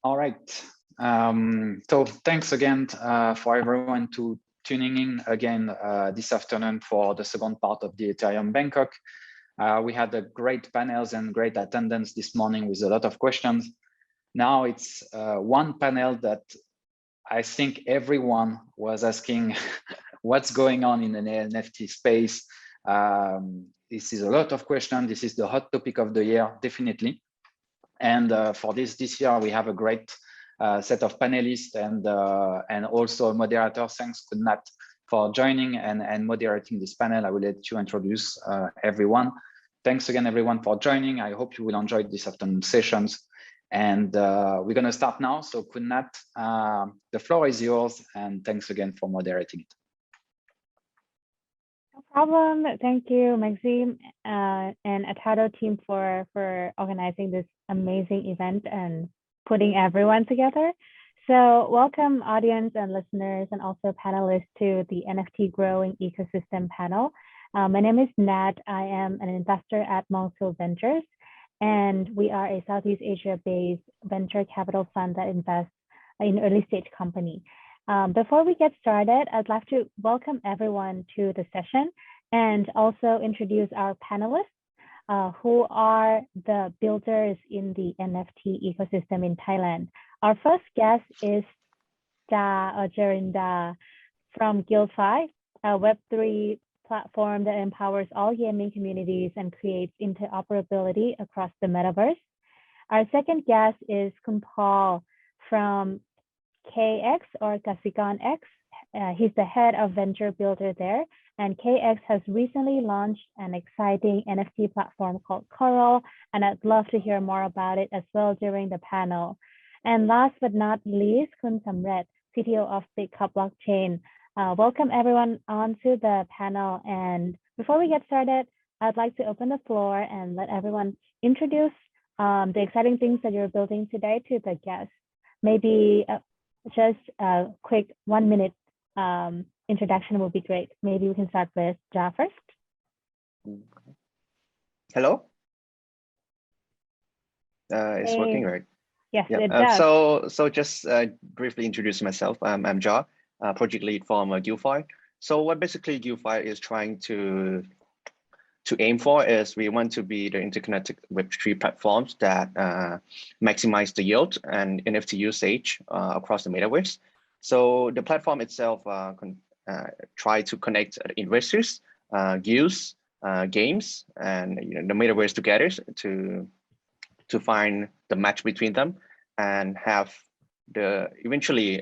All right. So thanks again for everyone to tuning in again this afternoon for the second part of the Ethereum Bangkok. We had a great panels and great attendance this morning with a lot of questions. Now it's one panel that I think everyone was asking what's going on in the NFT space. This is a lot of questions. This is the hot topic of the year, definitely. And for this year, we have a great set of panelists and also a moderator. Thanks, Kunnat, for joining and moderating this panel. I will let you introduce everyone. Thanks again, everyone, for joining. I hope you will enjoy this afternoon sessions. And we're going to start now. So Kunnat, the floor is yours. And thanks again for moderating it. No problem. Thank you, Maxime and Untitled team for organizing this amazing event and putting everyone together. So welcome audience and listeners and also panelists to the NFT Growing Ecosystem panel. My name is Nat. I am an investor at Monsoul Ventures, and we are a Southeast Asia-based venture capital fund that invests in early stage company. Before we get started, I'd like to welcome everyone to the session and also introduce our panelists who are the builders in the NFT ecosystem in Thailand. Our first guest is Jarinda from GuildFi, a Web3 platform that empowers all gaming communities and creates interoperability across the metaverse. Our second guest is Kunpal from KX or Kasikan X. He's the head of venture builder there, and KX has recently launched an exciting NFT platform called Coral, and I'd love to hear more about it as well during the panel. And last but not least, Kun Samret, CTO of Bitkub blockchain. Welcome everyone onto the panel. And before we get started, I'd like to open the floor and let everyone introduce the exciting things that you're building today to the guests. Maybe just a quick 1 minute introduction will be great. Maybe we can start with Ja first. Hello. It's working, right? Yes, it does. So just briefly introduce myself. I'm Ja, project lead from GuildFi. So what basically GuildFi is trying to aim for is we want to be the interconnected Web3 platforms that maximize the yield and NFT usage across the metaverse. So the platform itself try to connect investors, guilds, games, and the metaverse together to find the match between them and have eventually,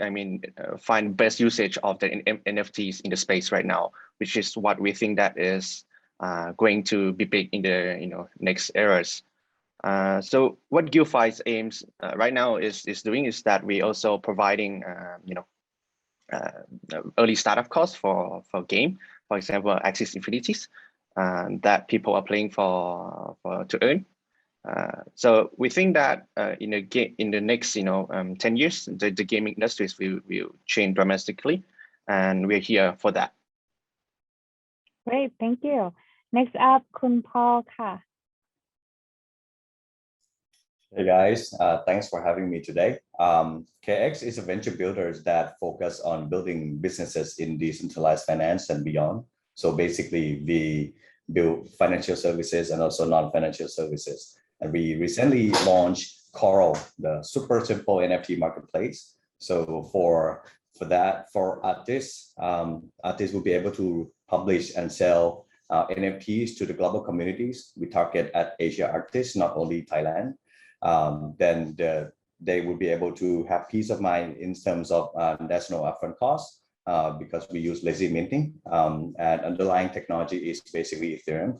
find best usage of the NFTs in the space right now, which is what we think that is going to be big in the next eras. So what GuildFi's aims right now is doing is that we also providing early startup costs for game, for example, Axis Infinities that people are playing for to earn. So we think that in the next 10 years, the gaming industries will change dramatically, and we're here for that. Great, thank you. Next up, Kunpal Ka. Hey guys, thanks for having me today. KX is a venture builder that focus on building businesses in decentralized finance and beyond. So basically, we build financial services and also non-financial services. And we recently launched Coral, the super simple NFT marketplace. So for artists, artists will be able to publish and sell NFTs to the global communities. We target at Asia artists, not only Thailand. Then they will be able to have peace of mind in terms of national upfront costs because we use lazy minting, and underlying technology is basically Ethereum.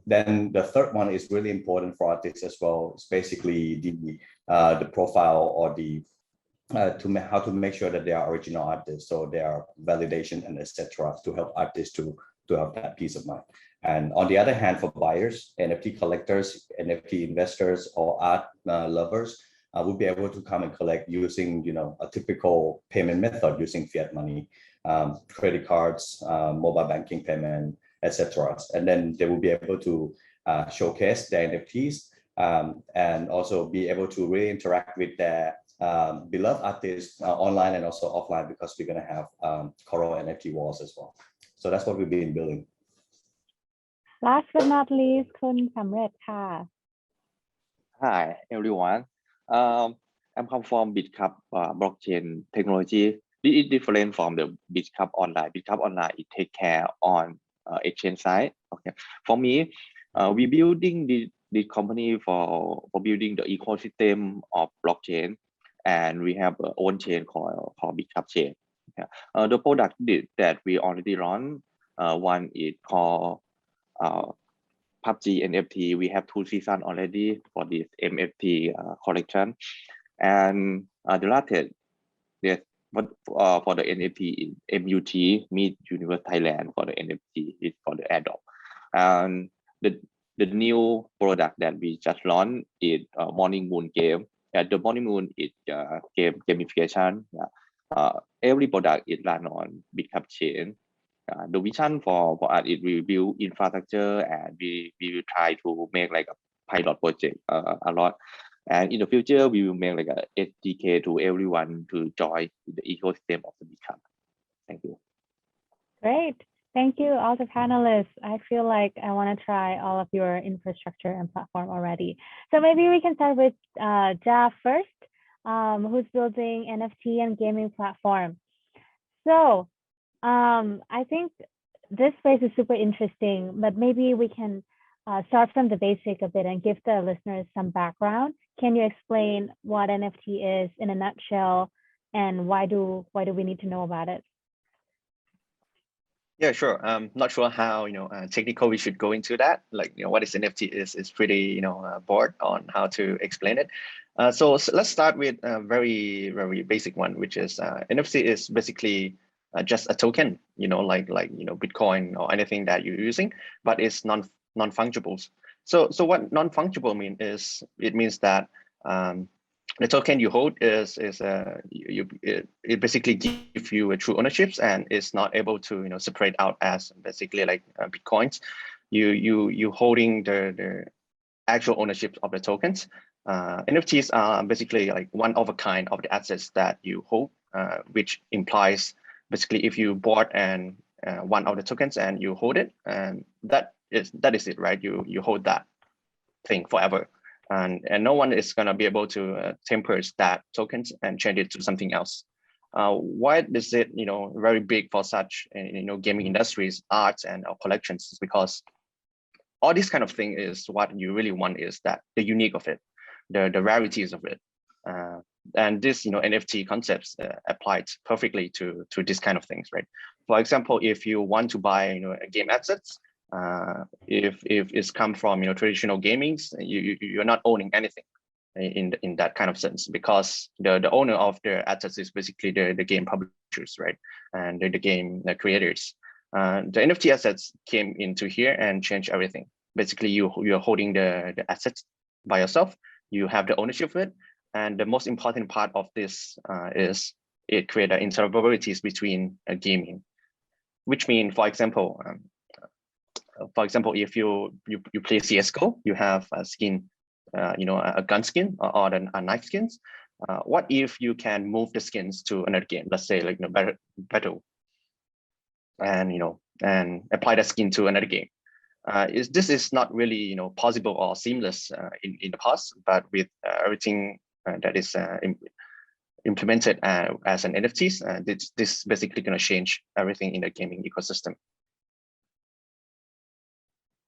Then the third one is really important for artists as well. It's basically the profile or the how to make sure that they are original artists, so they are validation and etc. to help artists to have that peace of mind. And on the other hand, for buyers, NFT collectors, NFT investors, or art lovers will be able to come and collect using, a typical payment method using fiat money, credit cards, mobile banking payment, etc. And then they will be able to showcase their NFTs and also be able to really interact with their beloved artists online and also offline, because we're going to have Coral NFT walls as well. So that's what we've been building. Last but not least,คุณสำเร็จค่ะ Hi everyone. I'm come from Bitkub blockchain technology. This is different from the Bitkub online. Bitkub online it take care on exchange side. Okay. For me, we building the company for building the ecosystem of blockchain, and we have our own chain called Bitkub chain. Yeah. The product that we already run, one is called PUBG NFT. We have 2 seasons already for this NFT collection, and the latest, yes, but for the NFT in MUT Meet Universe Thailand for the NFT is for the airdrop, and the new product that we just launched is Morning Moon game. The Morning Moon is gamification. Every product is run on Bitkub chain. The vision for us is we build infrastructure, and we will try to make like a pilot project a lot, and in the future we will make like a SDK to everyone to join the ecosystem of the Bitkub. Thank you. Great. Thank you, all the panelists. I feel like I want to try all of your infrastructure and platform already. So maybe we can start with Ja first, who's building NFT and gaming platform. So I think this space is super interesting, but maybe we can start from the basic a bit and give the listeners some background. Can you explain what NFT is in a nutshell, and why do we need to know about it? Yeah, sure. I'm not sure how technical we should go into that. Like, what is NFT is pretty broad on how to explain it. So let's start with a very basic one, which is NFT is basically just a token, like Bitcoin or anything that you're using, but it's non-fungible. So what non-fungible mean is, it means that the token you hold it basically gives you a true ownership, and it's not able to separate out as basically like Bitcoins. You holding the actual ownership of the tokens. NFTs are basically like one of a kind of the assets that you hold, which implies basically if you bought and one of the tokens and you hold it, and that is it, right? You hold that thing forever, and no one is going to be able to temper that tokens and change it to something else. Why is it very big for such gaming industries, arts, and collections? Is because all this kind of thing is what you really want, is that the unique of it, the rarities of it. And this NFT concepts applied perfectly to this kind of things, right? For example, if you want to buy game assets, if it's come from traditional gamings, you're not owning anything in that kind of sense, because the owner of the assets is basically the game publishers, right? And the game creators. The NFT assets came into here and changed everything. Basically, you're holding the assets by yourself. You have the ownership of it. And the most important part of this is it creates interoperabilities between gaming, which means, for example, if you play CS:GO, you have a skin a gun skin or a knife skins. What if you can move the skins to another game? Let's say like battle, and and apply the skin to another game. This is not really possible or seamless in the past, but with everything that is implemented as an NFTs, this basically going to change everything in the gaming ecosystem.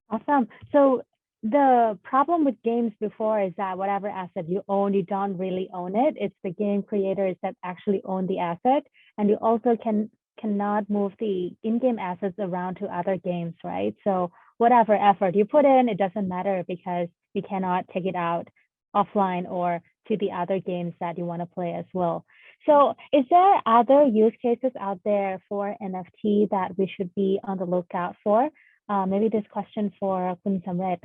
Awesome. So the problem with games before is that whatever asset you own, you don't really own it. It's the game creators that actually own the asset, and you also cannot move the in-game assets around to other games, right? So whatever effort you put in, it doesn't matter because you cannot take it out offline or to the other games that you want to play as well. So is there other use cases out there for NFT that we should be on the lookout for? Maybe this question for Kun Samret,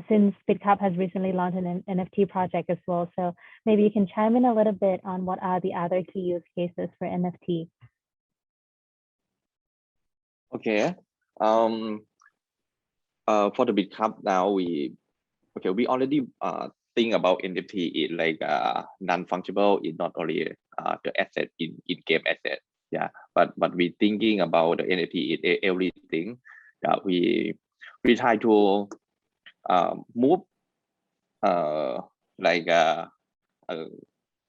since Bitkub has recently launched an NFT project as well. So maybe you can chime in a little bit on what are the other key use cases for NFT. Okay. For the Bitkub now, we already think about NFT in like non-fungible, in not only the asset in game asset, yeah, but we thinking about the NFT in everything. We try to move like a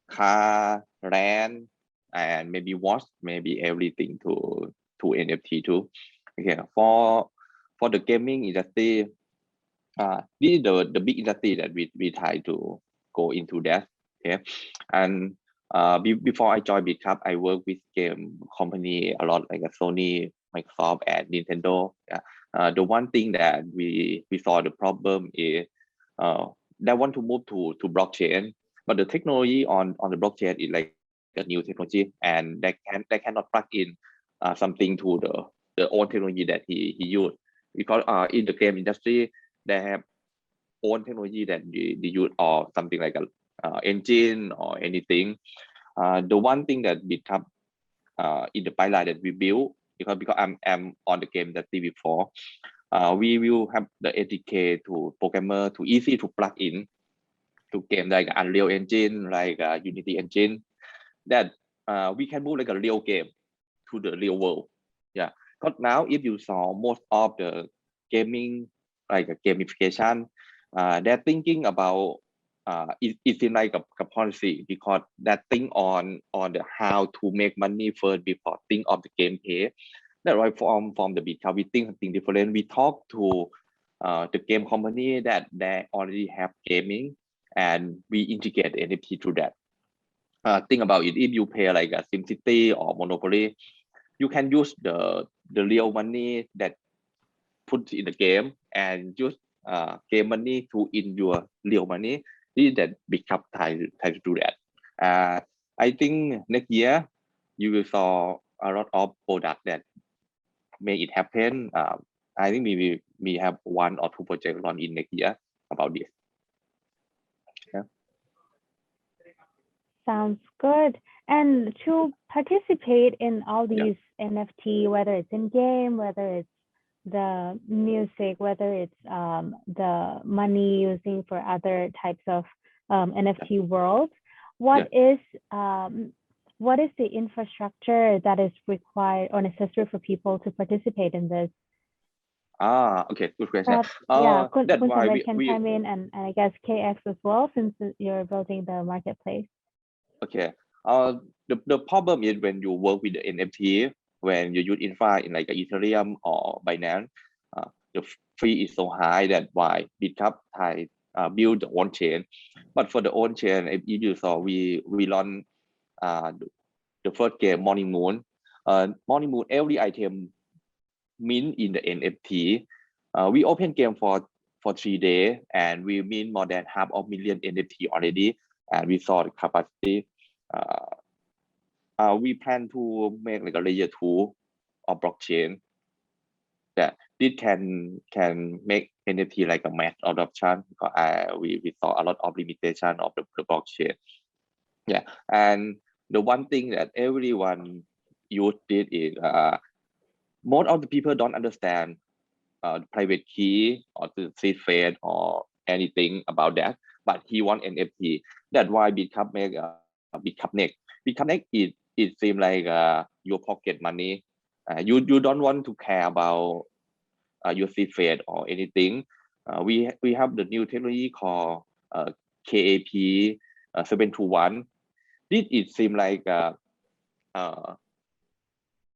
car, land, and maybe watch, maybe everything to NFT too. Okay, for the gaming industry, this is the big industry that we try to go into that. Okay, and before I joined Bitkub, I worked with game company a lot, like a Sony, Microsoft, and Nintendo. Yeah. The one thing that we saw the problem is they want to move to blockchain, but the technology on the blockchain is like a new technology, and they cannot plug in something to the old technology that he used, because in the game industry they have own technology that they use, or something like a engine or anything. The one thing that Bitkub in the pipeline that we build, because I'm on the game that before, we will have the SDK to programmer to easy to plug in to game like Unreal Engine, like Unity Engine, that we can move like a real game to the real world. Yeah, because now if you saw most of the gaming, like a gamification, they're thinking about it's in like a policy, because that think on the how to make money first before think of the gameplay. That's why from the Bitkub we think something different. We talk to the game company that they already have gaming, and we integrate NFT to that. Think about it, if you pay like a SimCity or Monopoly, you can use the real money that put in the game and use game money to in your real money. This is that Bitkub try to do that. I think next year you will saw a lot of product that make it happen. I think we have 1 or 2 projects run in next year about this. Yeah. Sounds good. And to participate in all these NFT, whether it's in game, whether it's the music, whether it's the money using for other types of NFT worlds, what is the infrastructure that is required or necessary for people to participate in this? Okay, good question. That's why we can chime in, and I guess KX as well, since you're building the marketplace. Okay. The problem is when you work with the NFT, when you use infra in like Ethereum or Binance, the fee is so high. that why Bitkub build the own chain. But for the own chain, if you saw, we run the first game, Morning Moon. Morning Moon, every item mint in the NFT. We open game for 3 days, and we mint more than 500,000 NFT already, and we saw the capacity. We plan to make like a layer 2 of blockchain that this can make NFT like a mass adoption, because we saw a lot of limitation of the blockchain. Yeah, and the one thing that everyone use it is most of the people don't understand the private key or the seed phrase or anything about that. but he want NFT. That's why Bitkub make Bitkub Next. Bitkub Next it seems like your pocket money. You don't want to care about your CFAT or anything. We have the new technology called KAP 721. This it seems like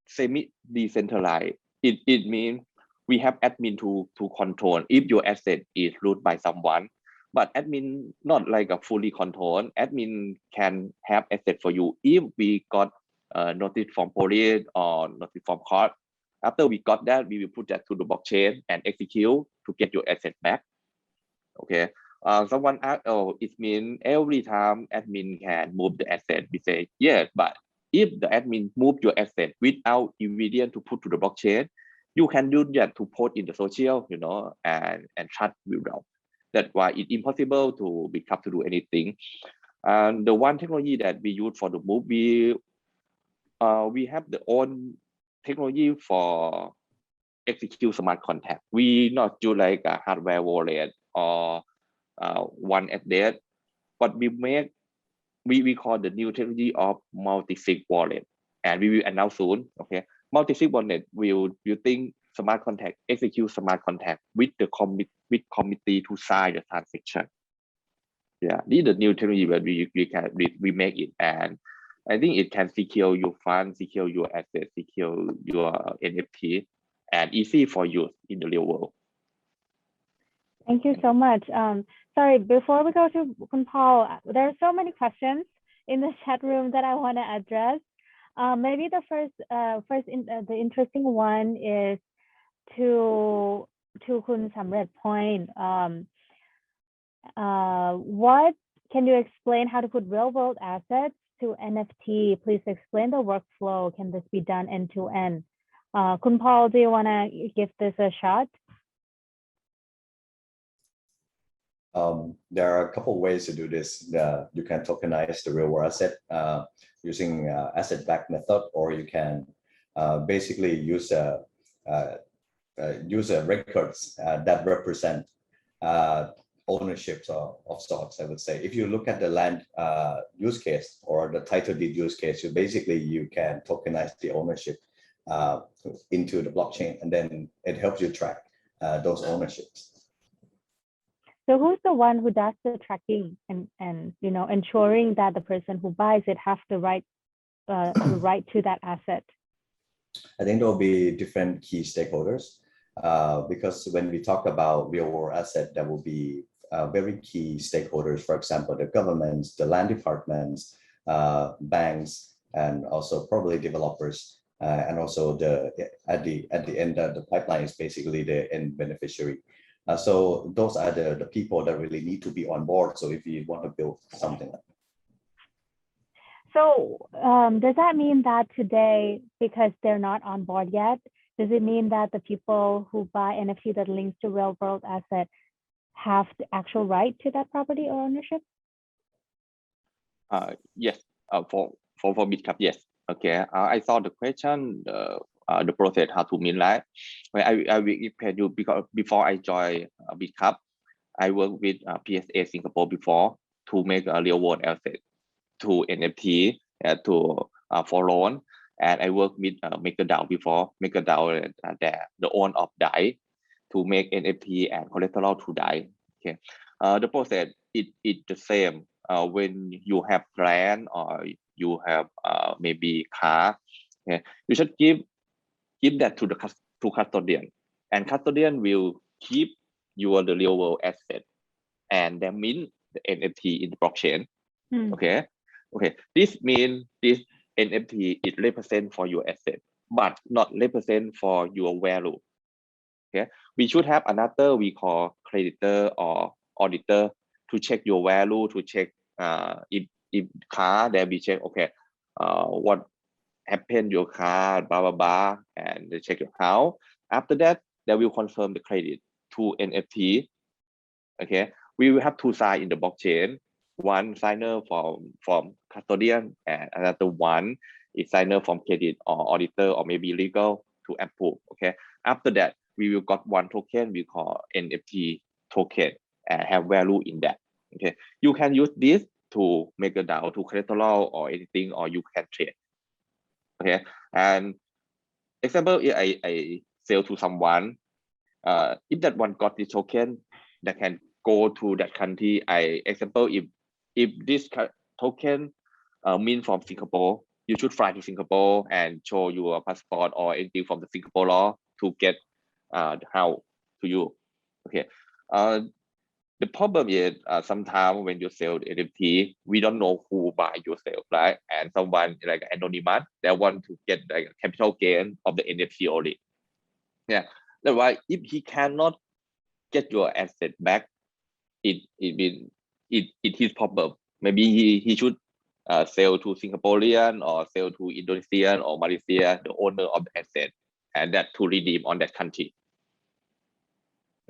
semi decentralized. It means we have admin to control if your asset is root by someone, but admin not like a fully control. Admin can have asset for you if we got notice from police or notice from court. After we got that, we will put that to the blockchain and execute to get your asset back. Okay. Someone asked, oh, it means every time admin can move the asset. We say yes, but if the admin move your asset without evidence to put to the blockchain, you can do that to post in the social, and chat will down. That's why it's impossible to Bitkub to do anything. And the one technology that we use for the move, we have the own technology for execute smart contract. We not do like a hardware wallet or one address, but we call the new technology of multi-sig wallet, and we will announce soon. Okay, multi-sig wallet will using smart contract, execute smart contract with the committee to sign the transaction. Yeah, this is the new technology where we make it, and I think it can secure your funds, secure your assets, secure your NFT, and easy for use in the real world. Thank you so much. Sorry, before we go to Kun Paul, there are so many questions in the chat room that I want to address. Maybe the the interesting one is to Kun Samret point. What can you explain how to put real world assets to NFT? Please explain the workflow. Can this be done end to end? Kun Paul, do you want to give this a shot? There are a couple of ways to do this. You can tokenize the real world asset using asset-backed method, or you can basically use records that represent ownerships of sorts. I would say, if you look at the land use case or the title deed use case, you can tokenize the ownership into the blockchain, and then it helps you track those ownerships. So who's the one who does the tracking and ensuring that the person who buys it have the right to that asset? I think there will be different key stakeholders because when we talk about real world asset, there will be very key stakeholders. For example, the governments, the land departments, banks, and also probably developers, and also at the end the pipeline is basically the end beneficiary. So those are the people that really need to be on board. So if you want to build something. So does that mean that today, because they're not on board yet, does it mean that the people who buy NFT that links to real world asset have the actual right to that property or ownership? Yes, for Bitkub, yes. Okay, I saw the question, the process how to mean live. I will explain you because before I joined Bitkub, I worked with PSA Singapore before to make a real world asset to NFT for loan, and I worked with MakerDAO before. MakerDAO the owner of DAI to make NFT and collateral to DAI. Okay, the process is the same. When you have land or you have maybe car, okay, you should give that to custodian, and custodian will keep the real world asset and then mint the NFT in the blockchain. Okay. This means this NFT is represent for your asset, but not represent for your value. Okay, we should have another we call creditor or auditor to check your value, to check if car, then we check what happened your car, blah blah blah, and they check your account. After that, they will confirm the credit to NFT. Okay, we will have two sides in the blockchain. One signer from custodian, and another one is signer from credit or auditor or maybe legal to approve. Okay, after that, we will got one token we call NFT token and have value in that. Okay, you can use this to make a DAO to collateral or anything, or you can trade. Okay, and example, if I sell to someone, if that one got the token that can go to that country. Example, if this token mean from Singapore, you should fly to Singapore and show your passport or anything from the Singapore law to get how to you. Okay. The problem is sometimes when you sell the NFT, we don't know who buy your sale, right? And someone like anonymous, they want to get like a capital gain of the NFT only. Yeah, that's why if he cannot get your asset back, it his problem. Maybe he should sell to Singaporean or sell to Indonesian or Malaysia, the owner of the asset, and that to redeem on that country.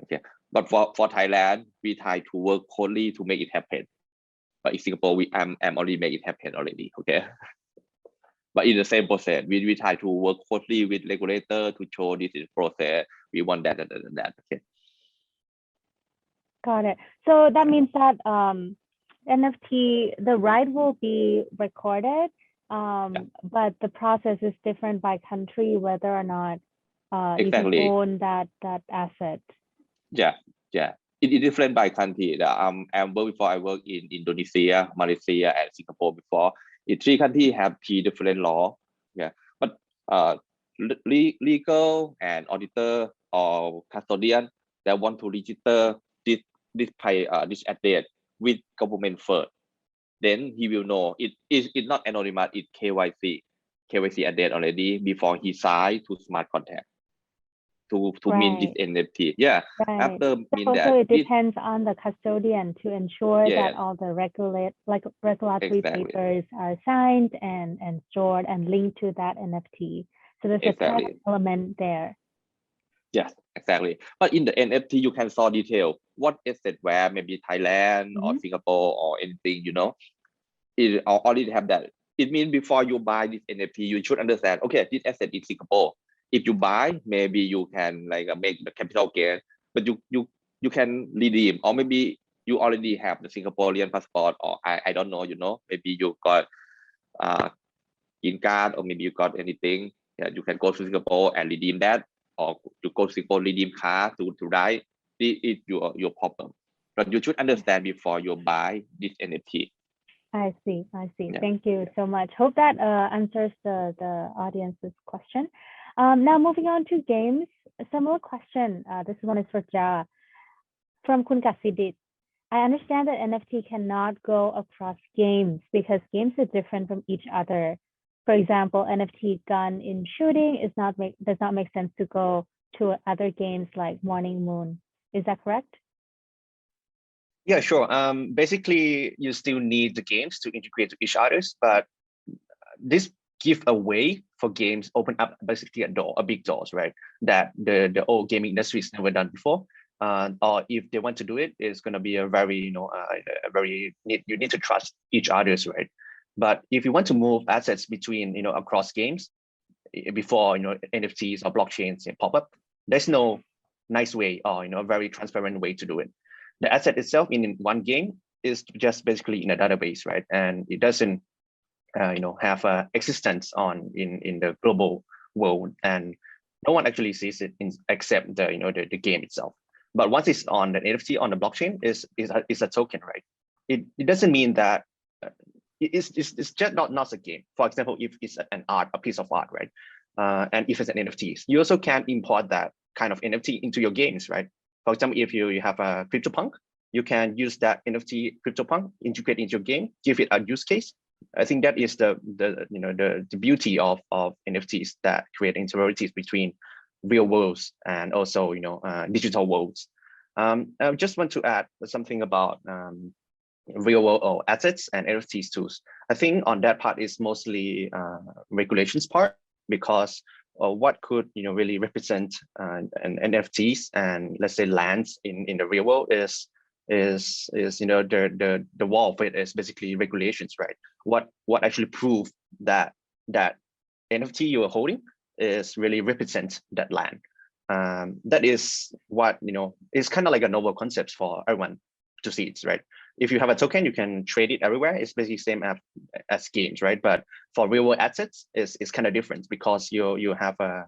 Okay, but for Thailand, we try to work closely to make it happen. But in Singapore, I'm already make it happen already. Okay, but in the same process, we try to work closely with regulator to show this is process. We want that. Okay. Got it. So that means that NFT, the right will be recorded, but the process is different by country, whether or not you can own that asset. Yeah. It is different by country. Before I work in Indonesia, Malaysia, and Singapore before. In 3 countries have 3 different law. Yeah, but legal and auditor or custodian, they want to register this asset with government first. Then he will know it's not anonymous. It's KYC asset already before he sign to smart contract to mint this NFT. Yeah. Right. After so it depends on the custodian to ensure that all the regulatory papers are signed and stored and linked to that NFT. So there's a trust element there. Yes, exactly. But in the NFT, you can saw detail what asset where, maybe Thailand or Singapore or anything, it already have that. It means before you buy this NFT, you should understand, okay, this asset is Singapore. If you buy, maybe you can like make the capital gain, but you can redeem, or maybe you already have the Singaporean passport, or I don't know, maybe you got green card, or maybe you got anything. Yeah, you can go to Singapore and redeem that, or you go to Singapore redeem car to ride. It's your problem, but you should understand before you buy this NFT. I see. Yeah. Thank you so much. Hope that answers the audience's question. Now moving on to games, a similar question. This one is for Ja from Kun Kasidit. I understand that NFT cannot go across games because games are different from each other. For example, NFT gun in shooting does not make sense to go to other games like Morning Moon. Is that correct? Yeah, sure. Basically, you still need the games to integrate to each others, but this give a way for games open up basically a big doors, right? That the old gaming industry has never done before. Or if they want to do it, it's going to be a very, you need to trust each others, right? But if you want to move assets between, across games before, NFTs or blockchains pop up, there's no nice way or, a very transparent way to do it. The asset itself in one game is just basically in a database, right? And it doesn't, have existence in the global world, and no one actually sees it except the game itself. But once it's on the NFT on the blockchain, is a token, right? It doesn't mean that it's just not a game. For example, if it's a piece of art, right? And if it's an NFT, you also can import that kind of NFT into your games, right? For example, if you have a CryptoPunk, you can use that NFT CryptoPunk, integrate into your game, give it a use case. I think that is the beauty of NFTs, that create interiorities between real worlds and also digital worlds. I just want to add something about real world or assets and NFTs tools. I think on that part is mostly regulations part, because what could really represent an NFTs and let's say lands in the real world is the wall of it is basically regulations, right? What actually prove that NFT you are holding is really represents that land. That is what it's kind of like a novel concept for everyone to see it, right? if you have a token, you can trade it everywhere. It's basically same as games, right? But for real world assets, it's kind of different because you have a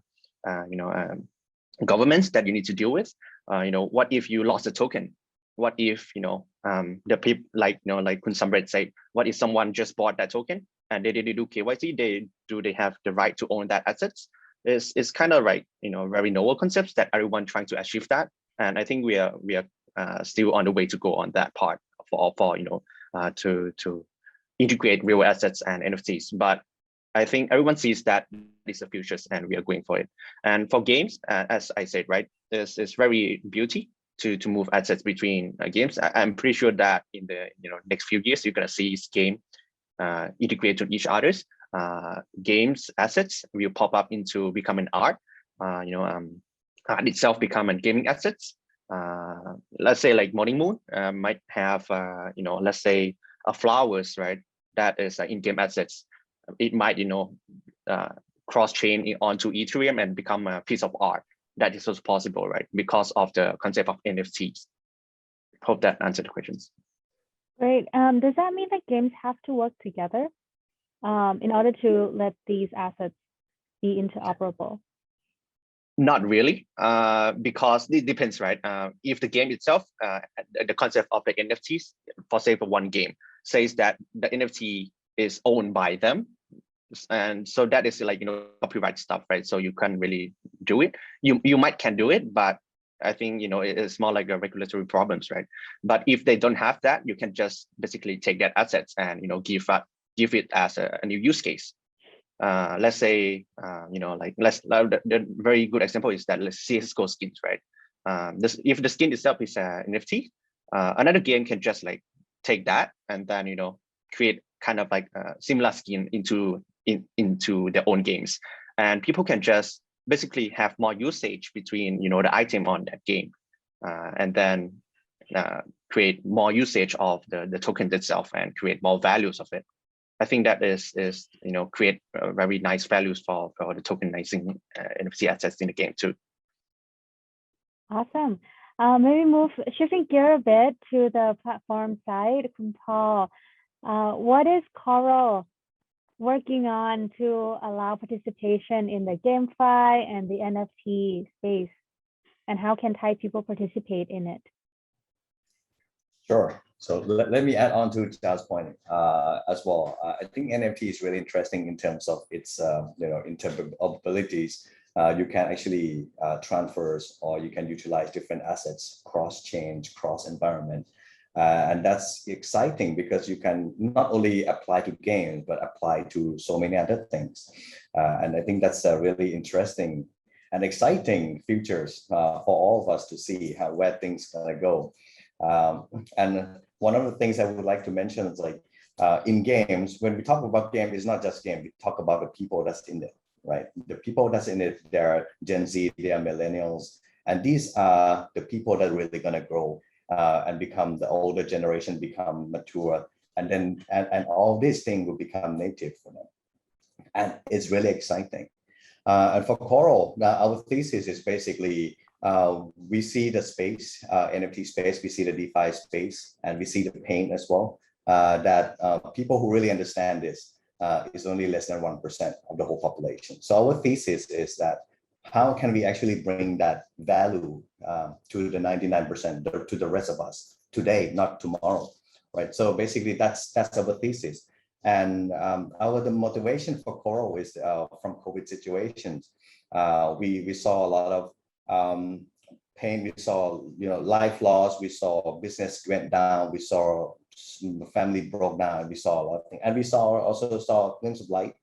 governments that you need to deal with. What if you lost a token? What if the people like Kun Samret said, what if someone just bought that token and they didn't do KYC? They have the right to own that assets? It's kind of like very novel concepts that everyone trying to achieve that, and I think we are still on the way to go on that part to integrate real assets and NFTs. But I think everyone sees that is the futures, and we are going for it. And for games, as I said, right, it's very beauty to move assets between games. I'm pretty sure that in the next few years you're gonna see game integrate to each other's. Games assets will pop up into becoming art. Art itself become a gaming assets. Let's say like Morning Moon might have let's say a flowers, right? That is in-game assets. It might cross-chain onto Ethereum and become a piece of art. That is also possible, right? Because of the concept of NFTs. Hope that answered the questions. Great. Does that mean that games have to work together in order to let these assets be interoperable? Not really, because it depends, right? If the game itself, the concept of the NFTs, for one game, says that the NFT is owned by them, and so that is like copyright stuff, right? So you can't really do it. You might can do it, but I think it's more like a regulatory problems, right? But if they don't have that, you can just basically take that assets and give it as a new use case. Let's say the very good example is that CS:GO skins, right? If the skin itself is an NFT, another game can just like take that and then create kind of like a similar skin into their own games, and people can just basically have more usage between the item on that game, and then create more usage of the token itself and create more values of it. I think that is create very nice values for the tokenizing NFT assets in the game too. Awesome. Maybe shifting gear a bit to the platform side, Khun Paul. What is Coral working on to allow participation in the GameFi and the NFT space? And how can Thai people participate in it? Sure. So let me add on to Charles' point as well. I think NFT is really interesting in terms of its, in terms of abilities. You can actually transfers, or you can utilize different assets, cross-chain, cross-environment. And that's exciting because you can not only apply to games, but apply to so many other things. And I think that's a really interesting and exciting futures for all of us to see where things gonna go. And one of the things I would like to mention is like in games, when we talk about game, it's not just game, we talk about the people that's in it, right? The people that's in it, they're Gen Z, they are millennials, and these are the people that are really gonna grow and become the older generation, become mature, and then and all these things will become native for them. And it's really exciting. And for Coral, our thesis is basically we see the space, NFT space, we see the DeFi space, and we see the pain as well, that people who really understand this is only less than 1% of the whole population. So our thesis is that how can we actually bring that value to the 99%, to the rest of us today, not tomorrow, right? So basically that's our thesis. And the motivation for Coral is from COVID situations. We saw a lot of pain. We saw life loss. We saw business went down. We saw family broke down. We saw a lot of things, and we also saw glimpses of light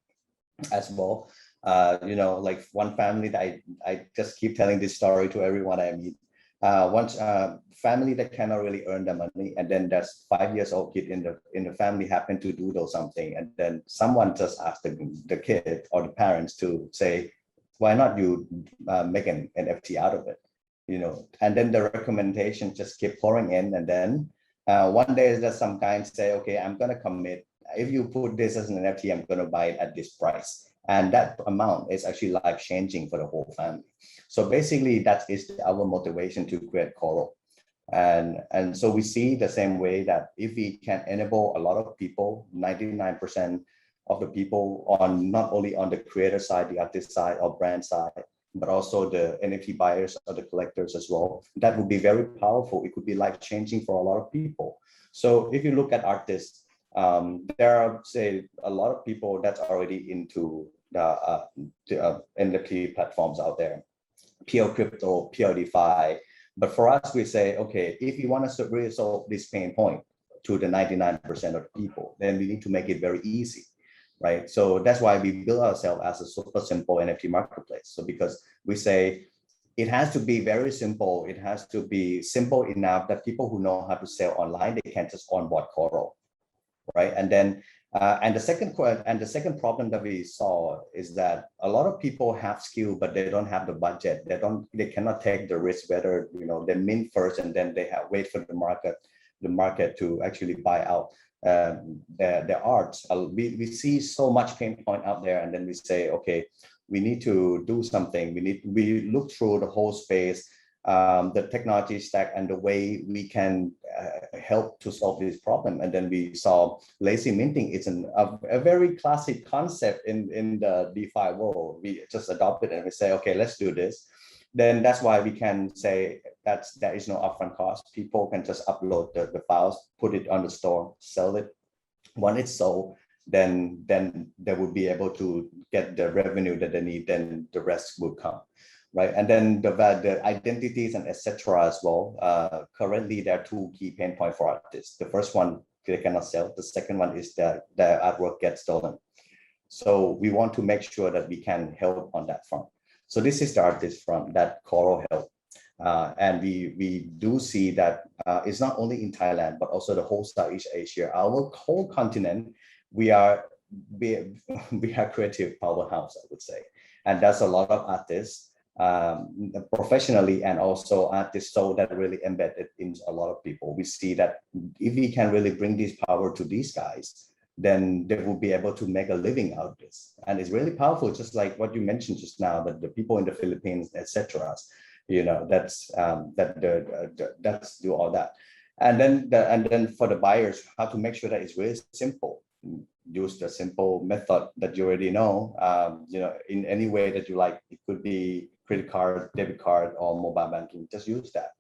as well. Like one family that I just keep telling this story to everyone I meet. Once family that cannot really earn the money, and then there's 5-year-old kid in the family happened to doodle something, and then someone just asked the kid or the parents to say, why not you make an NFT out of it, and then the recommendation just keep pouring in, and then one day there's some guy say, okay, I'm gonna commit. If you put this as an NFT, I'm gonna buy it at this price. And that amount is actually life-changing for the whole family. So basically, that is our motivation to create Coral. And so we see the same way that if we can enable a lot of people, 99% of the people on not only on the creator side, the artist side or brand side, but also the NFT buyers or the collectors as well, that would be very powerful. It could be life-changing for a lot of people. So if you look at artists, there are, say, a lot of people that's already into the NFT platforms out there, pure crypto, pure DeFi. But for us, we say, okay, if you want to really solve this pain point to the 99% of the people, then we need to make it very easy, right? So that's why we build ourselves as a super simple NFT marketplace. So because we say it has to be very simple, it has to be simple enough that people who know how to sell online, they can just onboard Coral, right? And then and the second problem that we saw is that a lot of people have skill, but they don't have the budget. They cannot take the risk whether, you know, they mint first and then they have wait for the market to actually buy out their art. We see so much pain point out there, and then we say, okay, we need to do something. We look through the whole space, the technology stack, and the way we can help to solve this problem. And then we saw lazy minting. It's a very classic concept in the DeFi world. We just adopted it and we say, okay, let's do this. Then that's why we can say that there is no upfront cost. People can just upload the files, put it on the store, sell it. When it's sold, then they would be able to get the revenue that they need. Then the rest will come. Right, and then the identities and etc. as well. Currently, there are two key pain points for artists. The first one, they cannot sell. The second one is that the artwork gets stolen. So we want to make sure that we can help on that front. So this is the artist front that Coral help. And we do see that it's not only in Thailand, but also the whole Southeast Asia, our whole continent, we are creative powerhouse, I would say. And that's a lot of artists, professionally, and also artists so that really embedded in a lot of people. We see that if we can really bring this power to these guys, then they will be able to make a living out of this. And it's really powerful, just like what you mentioned just now, that the people in the Philippines, etc. You know, that's do all that. And then for the buyers, how to make sure that it's really simple. Use the simple method that you already know, you know, in any way that you like. It could be credit card, debit card, or mobile banking. Just use that.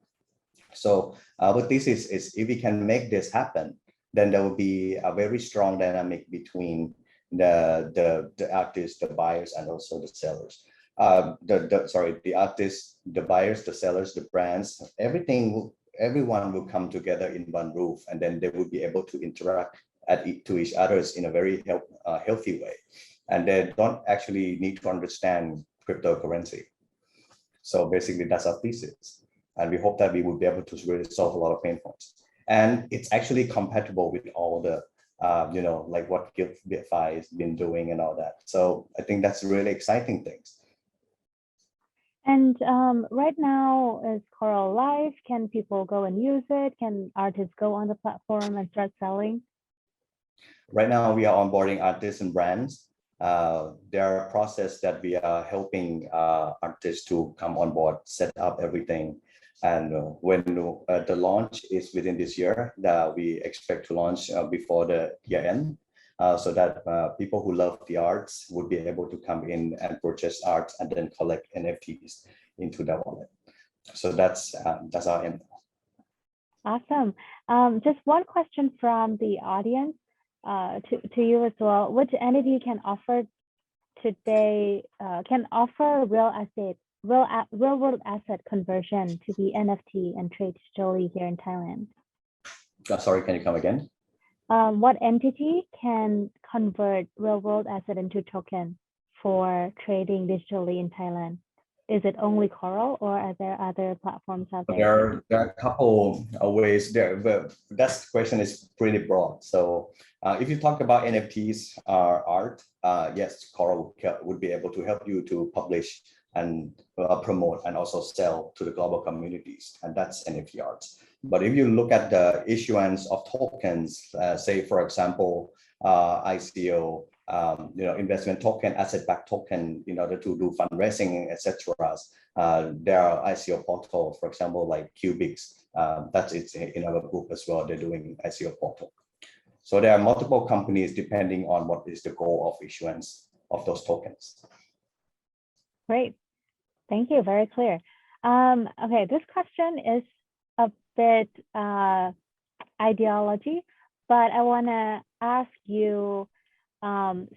So what this is if we can make this happen, then there will be a very strong dynamic between the artists, the buyers, and also the sellers. The artists, the buyers, the sellers, the brands, everyone will come together in one roof, and then they will be able to interact to each others in a very healthy way. And they don't actually need to understand cryptocurrency. So basically that's our thesis. And we hope that we will be able to really solve a lot of pain points. And it's actually compatible with all the, you know, like what GuildFi has been doing and all that. So I think that's really exciting things. And right now, is Coral live? Can people go and use it? Can artists go on the platform and start selling? Right now, we are onboarding artists and brands. There are processes that we are helping artists to come on board, set up everything. And when the launch is within this year, that we expect to launch before the year end, so that people who love the arts would be able to come in and purchase art and then collect NFTs into their wallet. So that's our aim. Awesome. Just one question from the audience to you as well. Which entity can offer today, can offer real world asset conversion to be NFT and trade digitally here in Thailand? Sorry, can you come again? What entity can convert real world asset into token for trading digitally in Thailand? Is it only Coral, or are there other platforms out there? There are a couple of ways there, but that question is pretty broad. So if you talk about NFTs or art, yes, Coral would be able to help you to publish and promote and also sell to the global communities, and that's NFT art. But if you look at the issuance of tokens, say for example, ICO, you know, investment token, asset-backed token, in order to do fundraising, etc. There are ICO portals, for example, like Cubics, That's it in our book as well. They're doing ICO portal. So there are multiple companies depending on what is the goal of issuance of those tokens. Great. Thank you. Very clear. Okay, this question is a bit ideology, but I want to ask you,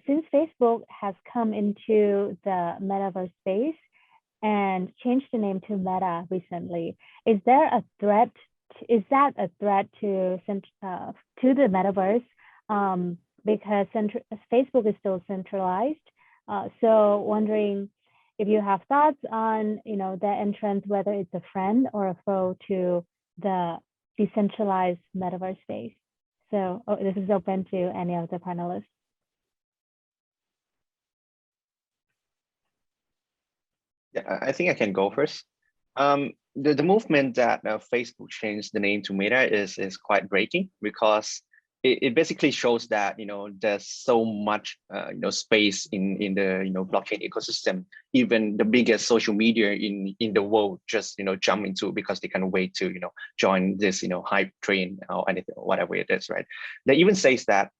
since Facebook has come into the metaverse space and changed the name to Meta recently, is there a threat? Is that a threat to the metaverse? Because Facebook is still centralized. So wondering if you have thoughts on, the entrance, whether it's a friend or a foe to the decentralized metaverse space. So this is open to any of the panelists. Yeah, I think I can go first. The movement that Facebook changed the name to Meta is quite breaking, because it basically shows that there's so much space in the blockchain ecosystem. Even the biggest social media in the world just jump into, because they can't wait to join this hype train or anything, whatever it is, right? They even says that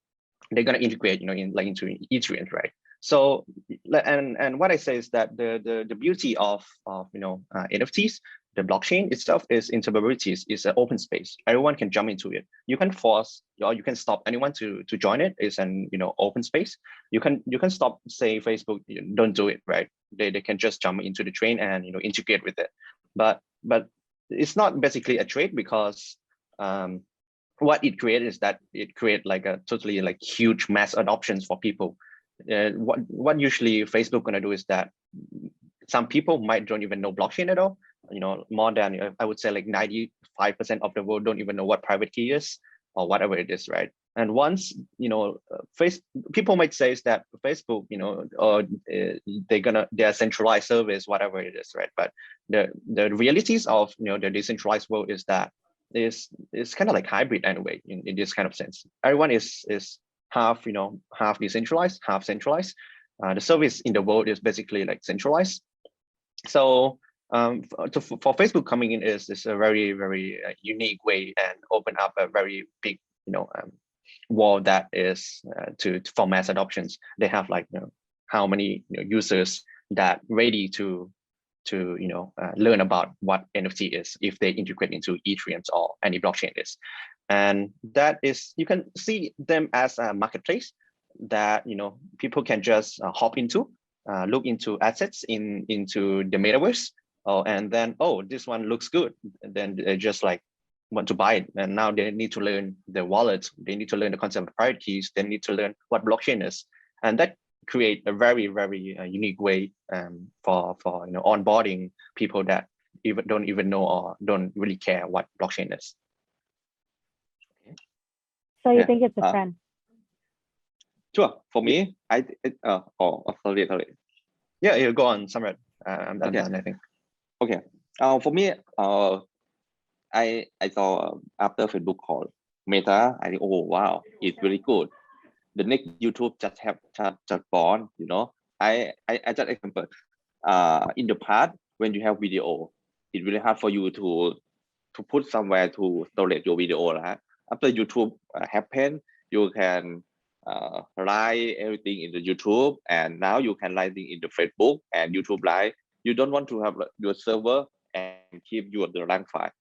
they're going to integrate into Ethereum, right? So and what I say is that the beauty of NFTs, the blockchain itself, is interoperability. It's an open space. Everyone can jump into it. You can force or you can stop anyone to join it. It's an open space. You can stop, say, Facebook, don't do it, right? They can just jump into the train and integrate with it. But it's not basically a trade, because what it creates is that it creates like a totally huge mass adoptions for people. What usually Facebook gonna do is that some people don't even know blockchain at all. More than, I would say, 95% of the world don't even know what private key is or whatever it is, right? And once people might say is that Facebook, or their centralized service, whatever it is, right? But the realities of the decentralized world is that is kind of like hybrid anyway, in this kind of sense. Everyone is half half decentralized, half centralized. The service in the world is basically centralized. So for Facebook coming in is a very, very unique way, and open up a very big wall that is for mass adoptions. They have how many users that ready to learn about what NFT is if they integrate into Ethereum or any blockchain is. And that is, you can see them as a marketplace that people can just hop into, look into assets into the metaverse, and then this one looks good, and then they just want to buy it. And now they need to learn the wallet, they need to learn the concept of private keys, they need to learn what blockchain is, and that create a very, very unique way for onboarding people that don't even know or don't really care what blockchain is. So you think it's a friend? Sure. For me, sorry. Yeah, you go on, Samrat. I'm done, I think. Okay. For me, I saw after Facebook called Meta, I think, oh wow, it's really good. The next YouTube just born, I just example. In the past, when you have video, it's really hard for you to put somewhere to storage your video, right? After YouTube happened, you can write everything in the YouTube, and now you can write it in the Facebook and YouTube Live. You don't want to have your server and keep the rank file.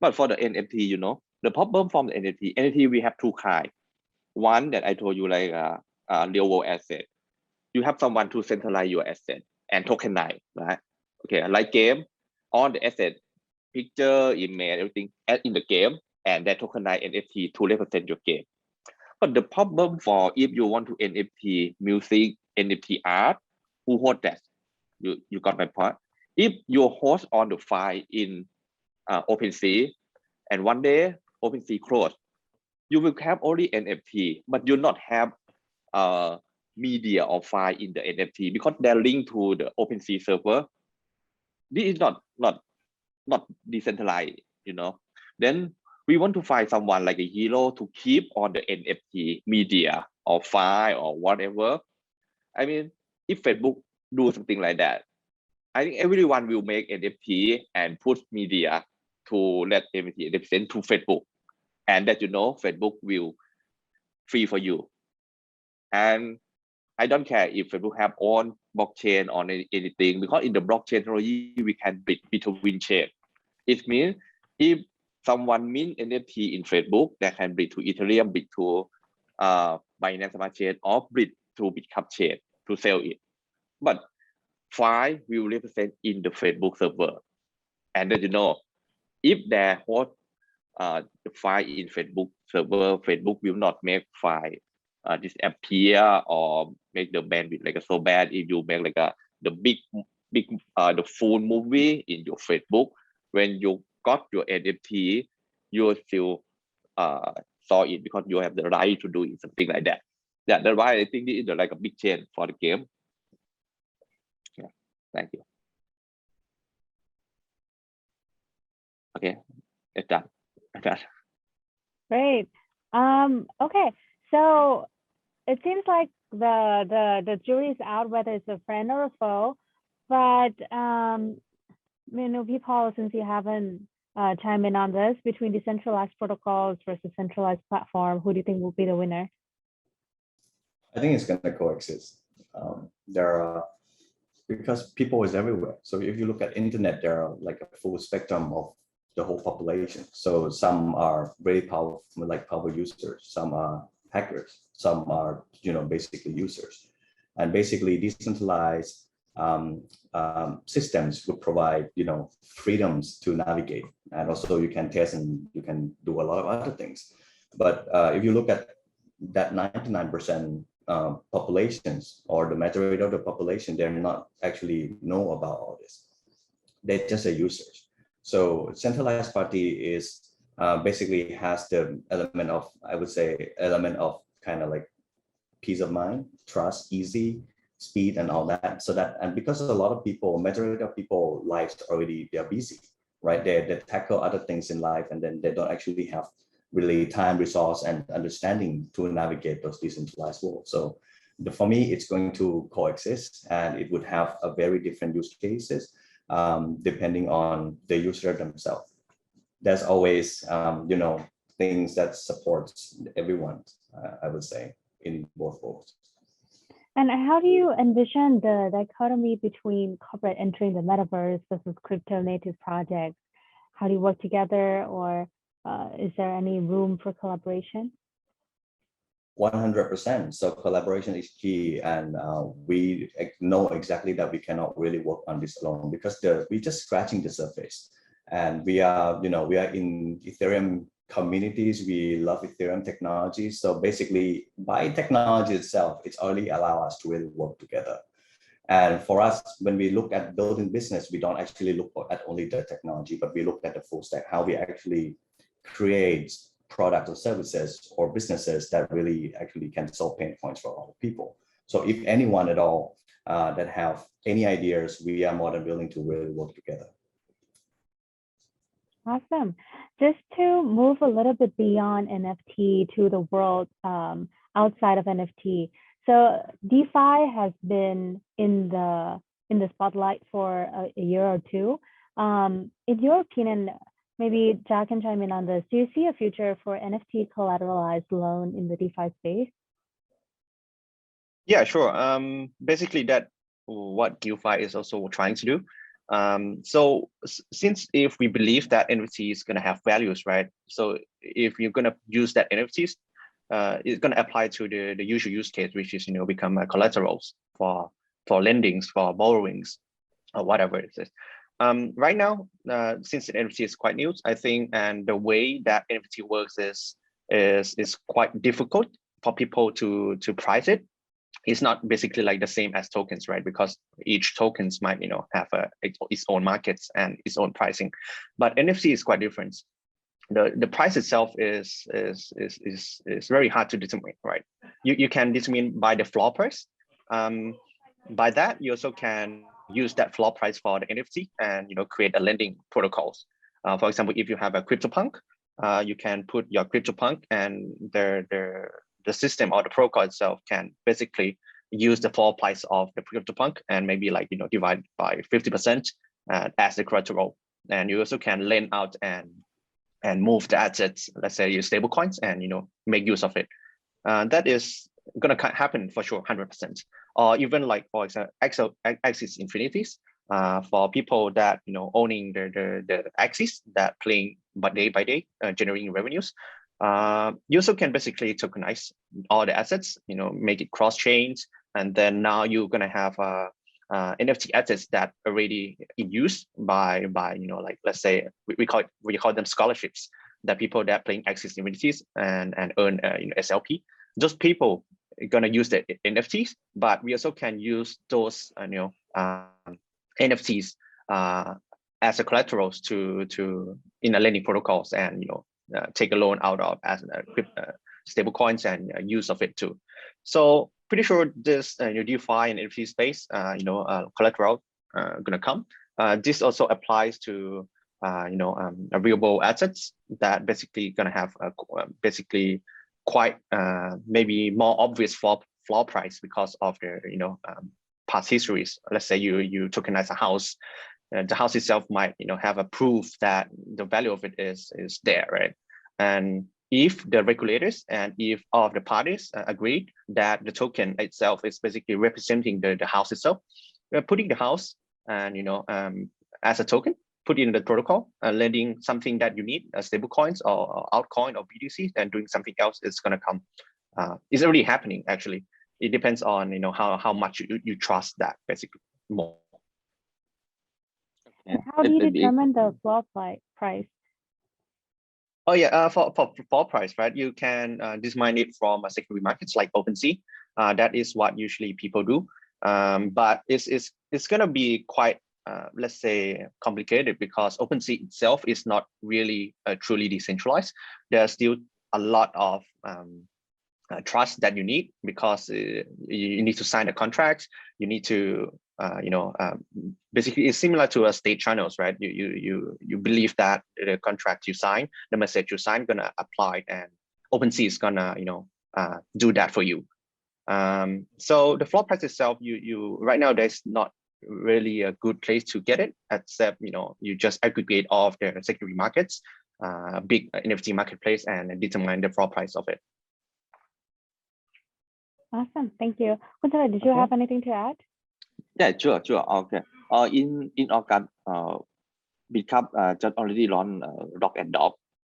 But for the NFT, the problem from the NFT we have two kinds. One that I told you, real world asset. You have someone to centralize your asset and tokenize, right? Okay, like game, all the asset, picture, image, everything add in the game, and then tokenize NFT to represent your game. But the problem for if you want to NFT music, NFT art, who hold that? You got my point? If you host on the file in OpenSea, and one day OpenSea close, you will have only NFT, but you not have media or file in the NFT because they're linked to the OpenSea server. This is not decentralized, Then we want to find someone like a hero to keep on the NFT media or file or whatever. I mean, if Facebook do something like that, I think everyone will make NFT and put media to let NFT represent to Facebook, and that Facebook will free for you. And I don't care if Facebook have own blockchain or anything, because in the blockchain technology we can bridge between chain. It means if someone mint NFT in Facebook, they can bridge to Ethereum, bridge to Binance Smart Chain, or bridge to Bitkub chain to sell it. But file will represent in the Facebook server, and then if they host the file in Facebook server, Facebook will not make file disappear or make the bandwidth like so bad. If you make like the big the full movie in your Facebook, when you got your NFT, you will still saw it because you have the right to do it, something like that. Yeah, that's why I think this is like a big change for the game. Yeah, thank you. Okay, it's done. Great. Okay, so it seems like the jury is out whether it's a friend or a foe, but people, since you haven't chimed in on this, between decentralized protocols versus centralized platform, who do you think will be the winner? I think it's going to coexist. There are, because people is everywhere. So if you look at internet, there are like a full spectrum of the whole population. So some are very powerful, like power users, some are hackers, some are basically users, and basically decentralized systems would provide freedoms to navigate, and also you can test and you can do a lot of other things. But if you look at that 99% populations, or the majority of the population, they're not actually know about all this. They're just users. So centralized party is basically has the element of, I would say, element of kind of like peace of mind, trust, easy, speed, and all that. So that, and because a lot of people, majority of people lives already, they're busy, right? They tackle other things in life, and then they don't actually have really time, resource, and understanding to navigate those decentralized worlds. So for me, it's going to coexist, and it would have a very different use cases depending on the user themselves. There's always, things that supports everyone, I would say, in both worlds. And how do you envision the dichotomy between corporate entering the metaverse versus crypto native projects? How do you work together, or is there any room for collaboration? 100%. So collaboration is key, and we know exactly that we cannot really work on this alone, because we're just scratching the surface. And we are, we are in Ethereum communities. We love Ethereum technology. So basically, by technology itself, it's already allow us to really work together. And for us, when we look at building business, we don't actually look at only the technology, but we look at the full stack, how we actually create products or services or businesses that really actually can solve pain points for all people. So if anyone at all that have any ideas, we are more than willing to really work together. Awesome. Just to move a little bit beyond NFT to the world outside of NFT. So DeFi has been in the spotlight for a year or two. In your opinion, maybe Jack can chime in on this. Do you see a future for NFT collateralized loan in the DeFi space? Yeah, sure. Basically, that what GuildFi is also trying to do. So since if we believe that NFT is going to have values, right? So if you're going to use that NFTs, it's going to apply to the usual use case, which is become collaterals for lendings, for borrowings, or whatever it is. Right now, since the NFT is quite new, I think, and the way that NFT works is quite difficult for people to price it. It's not basically like the same as tokens, right? Because each tokens might have its own markets and its own pricing, but NFT is quite different. The price itself is very hard to determine, right? You can determine by the floor price. By that, you also can use that floor price for the NFT and create a lending protocols. For example, if you have a CryptoPunk, you can put your CryptoPunk, and the system or the protocol itself can basically use the floor price of the CryptoPunk and maybe divide by 50% as the collateral. and you also can lend out and move the assets, let's say your stable coins, and make use of it. That is going to happen for sure, 100%. Or even like, for example, Axis Infinities, for people that owning the Axis that playing day by day, generating revenues. You also can basically tokenize all the assets, make it cross chains, and then now you're going to have NFT assets that already in use by like, let's say we call them scholarships, that people that playing Axis Infinities and earn SLP. Those people are going to use the NFTs, but we also can use those NFTs as a collaterals to in a lending protocols, and take a loan out of as stable coins and use of it too. So pretty sure this DeFi and NFT space, collateral gonna come. This also applies to real assets that basically gonna have basically quite maybe more obvious floor price because of the past histories. Let's say you tokenize a house, the house itself might have a proof that the value of it is there, right? And if the regulators and if all of the parties agree that the token itself is basically representing the house itself, putting the house and as a token, put in the protocol, lending something that you need, stable coins or altcoin or BTC, and doing something else is going to come. It's already happening actually. It depends on how much you trust that basically more. And how do you determine the floor price? Oh yeah, for floor price, right? You can determine it from secondary markets like OpenSea. That is what usually people do. But it's gonna be quite let's say complicated, because OpenSea itself is not really truly decentralized. There's still a lot of trust that you need, because you need to sign a contract. You need to basically it's similar to a state channels, right? You believe that the contract you sign, the message you sign, gonna apply, and OpenSea is gonna do that for you. So the floor price itself, you right now there's not really a good place to get it, except you just aggregate all of the secondary markets, big NFT marketplace, and determine the floor price of it. Awesome, thank you. Kunta, did you have anything to add? Yeah, sure. Okay. In August, Bitkub just already launched lock and dog.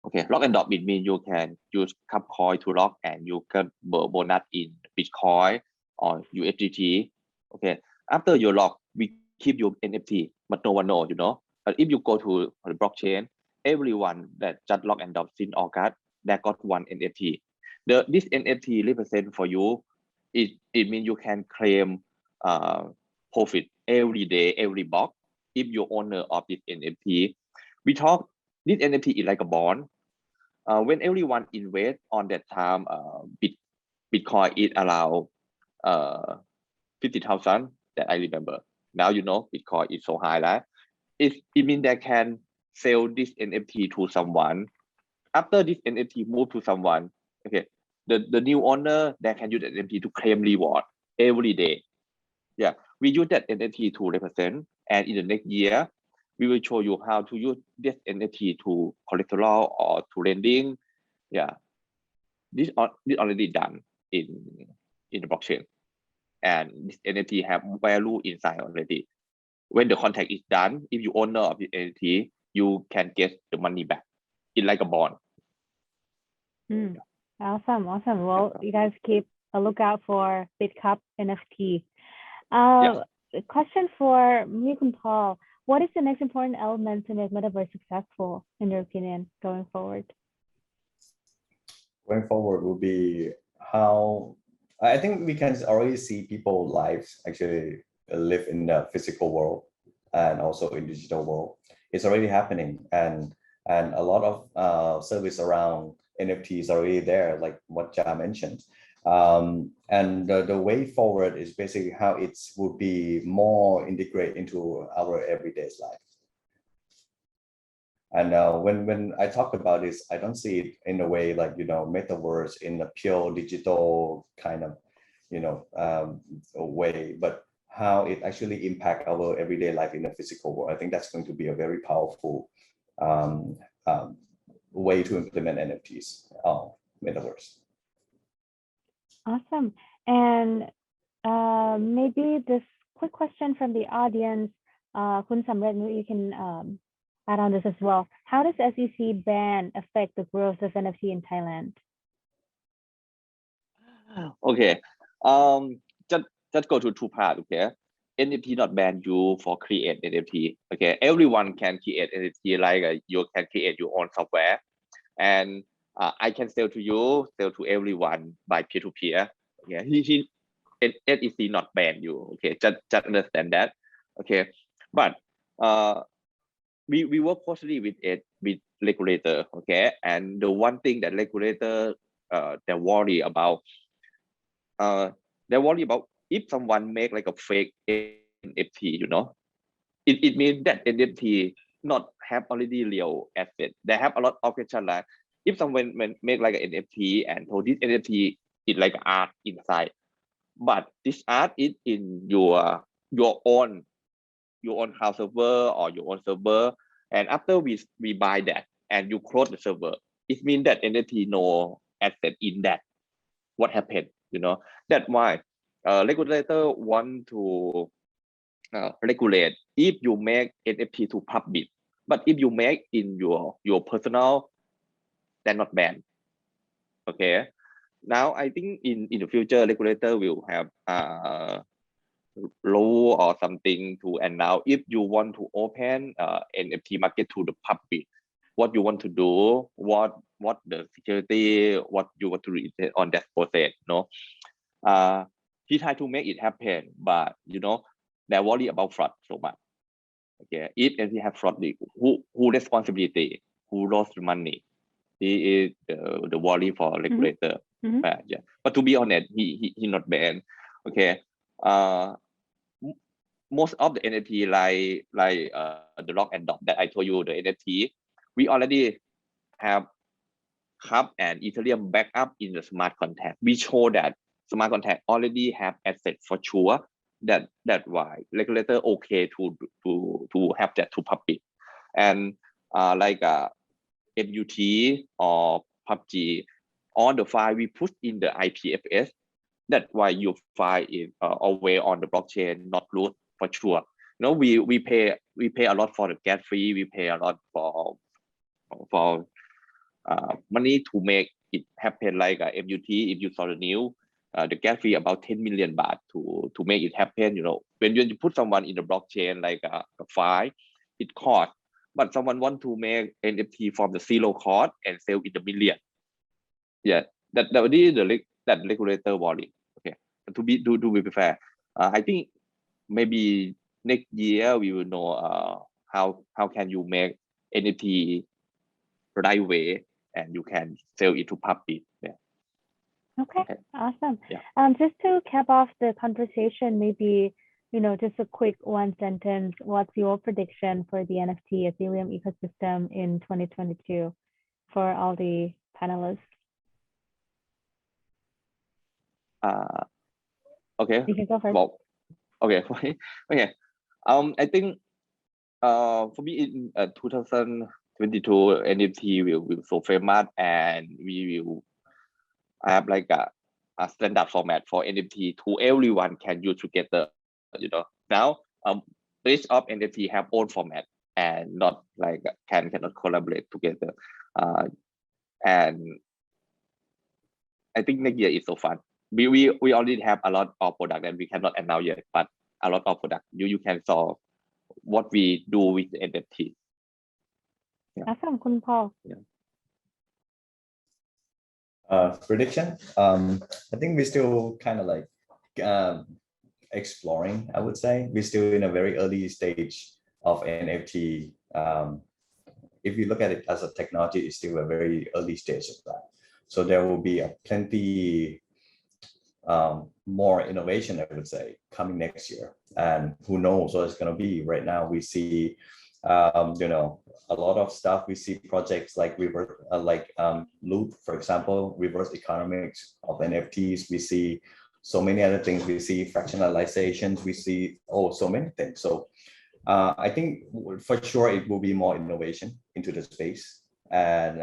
Okay, lock and dog it means you can use Cup coin to lock, and you can bonus in Bitcoin or USDT. Okay, after you lock, we keep your NFT, but no one knows, But if you go to the blockchain, everyone that just lock and dog since August, they got one NFT. This NFT represent for you. It means you can claim profit every day, every block, if you're owner of this NFT. We talk, this NFT is like a bond. When everyone invest on that time, Bitcoin is around 50,000 that I remember. Now Bitcoin is so high that it means they can sell this NFT to someone. After this NFT move to someone, okay, the new owner, they can use that NFT to claim reward every day. Yeah, we use that NFT to represent, and in the next year, we will show you how to use this NFT to collateral or to lending. Yeah, this already done in the blockchain, and this NFT have value inside already. When the contract is done, if you owner of the NFT, you can get the money back. It's like a bond. Awesome. Well, you guys keep a lookout for Bitkub NFT. Question for Mick and Paul: what is the next important element to make metaverse successful, in your opinion, going forward? Going forward will be how I think we can already see people's lives actually live in the physical world and also in digital world. It's already happening, and a lot of service around NFTs already there, like what Ja mentioned. And the way forward is basically how it would be more integrated into our everyday life. And when I talk about this, I don't see it in a way like, metaverse in a pure digital kind of, way, but how it actually impact our everyday life in the physical world. I think that's going to be a very powerful way to implement NFTs metaverse. Awesome. And maybe this quick question from the audience, Kun Samret, you can add on this as well. How does SEC ban affect the growth of NFT in Thailand? Okay, just go to two parts. Okay, NFT not ban you for create NFT. Okay, everyone can create NFT, like you can create your own software, and I can sell to you, sell to everyone by peer-to-peer. Okay, SEC not ban you. Okay, just understand that. Okay, but we work closely with regulator. Okay, and the one thing that regulator they worry about if someone make like a fake NFT, it means that NFT not have already real asset. They have a lot of questions like if someone make like an NFT and so this NFT is like art inside, but this art is in your own house server or your own server, and after we buy that and you close the server, it means that NFT no asset in that. What happened? That's why regulator want to regulate if you make NFT to public, but if you make in your personal, they're not banned. Okay, now I think in the future regulator will have law or something to announce if you want to open NFT market to the public, what you want to do, what the security, what you want to read on that process. He tried to make it happen, but they worry about fraud so much. Okay, if he have fraud, who responsibility, who lost the money? He is the worry for regulator. But to be honest, he not banned. Okay, most of the NFT like the lock and dot that I told you, the NFT, we already have Hub and Ethereum backup in the smart contract. We show that smart contract already have assets for sure. That's why regulator okay to have that to public. And like MUT or PUBG, all the file we put in the IPFS. That's why your file is always on the blockchain, not root for sure. We pay a lot for the gas fee. We pay a lot for money to make it happen. Like MUT, if you saw the news, the gas fee about 10 million baht to make it happen. When you put someone in the blockchain like a file, it costs. But someone want to make NFT from the zero cost and sell in the million. Yeah, that is that regulator worry. Okay, to be fair, I think maybe next year we will know how can you make NFT right way and you can sell it to public. Yeah. Okay, awesome. Yeah. Just to cap off the conversation, maybe just a quick one sentence. What's your prediction for the NFT Ethereum ecosystem in 2022 for all the panelists? Okay. You can go first. Well, okay. Okay. I think for me in 2022 NFT will so famous, and we will have like a standard format for NFT to everyone can use together. Now each of NFT have own format and not like cannot collaborate together. And I think next year is so fun. We already have a lot of product that we cannot announce yet, but a lot of product you can solve what we do with the NFT. Yeah. Awesome, Kun Paul. Yeah. Prediction. I think we're still kind of like exploring. I would say we're still in a very early stage of NFT. If you look at it as a technology, it's still a very early stage of that. So there will be plenty more innovation, I would say, coming next year. And who knows what it's going to be. Right now, we see, a lot of stuff. We see projects like Loop, for example, reverse economics of NFTs. We see so many other things. We see fractionalizations, we see so many things. So I think for sure it will be more innovation into the space. And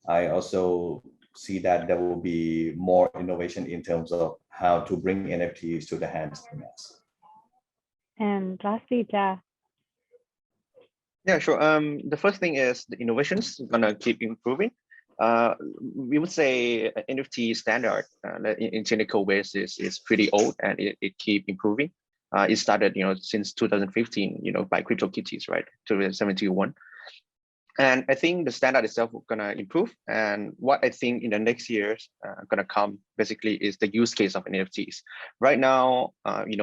I also see that there will be more innovation in terms of how to bring NFTs to the hands of the mass. And lastly, Ja. Yeah, sure. The first thing is the innovations gonna keep improving. We would say NFT standard in technical ways is pretty old, and it keep improving. It started, since 2015, by CryptoKitties, right? 2071. And I think the standard itself is gonna improve. And what I think in the next years gonna come basically is the use case of NFTs. Right now,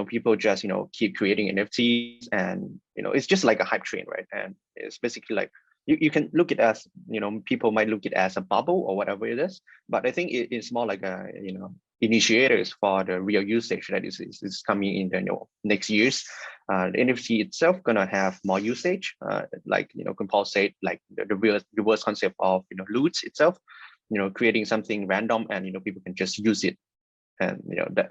people just keep creating NFTs, and it's just like a hype train, right? And it's basically like you can look at it as people might look at it as a bubble or whatever it is, but I think it's more like a initiators for the real usage that is coming in the next years. The NFT itself gonna have more usage, like compensate like the reverse concept of loot itself, creating something random, and people can just use it, and that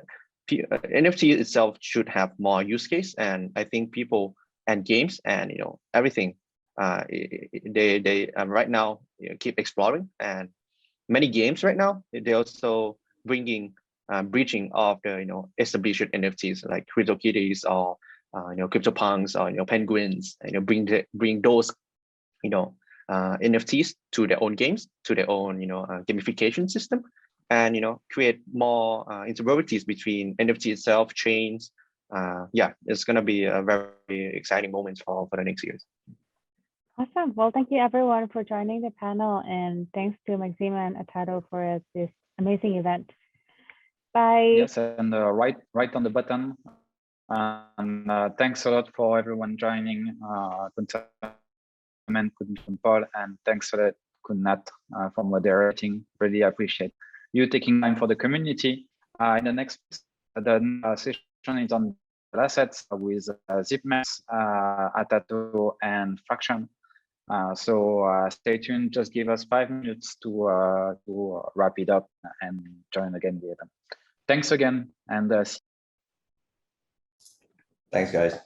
NFT itself should have more use case. And I think people and games and everything, they right now keep exploring, and many games right now they also bringing breaching of the established NFTs like CryptoKitties or CryptoPunks or Penguins, bring those NFTs to their own games, to their own gamification system, and create more interoperabilities between NFT itself, chains. Yeah, it's gonna be a very exciting moment for the next years. Awesome. Well, thank you everyone for joining the panel, and thanks to Maxima and Untitled for this amazing event. Bye. Yes, and right on the button. And thanks a lot for everyone joining. Paul, and thanks for that, Kunnat, for moderating. Really appreciate you taking time for the community. In the next session is on assets with ZipMax, Atato, and Fraction. So stay tuned. Just give us 5 minutes to wrap it up and join again the event. Thanks again, and thanks, guys.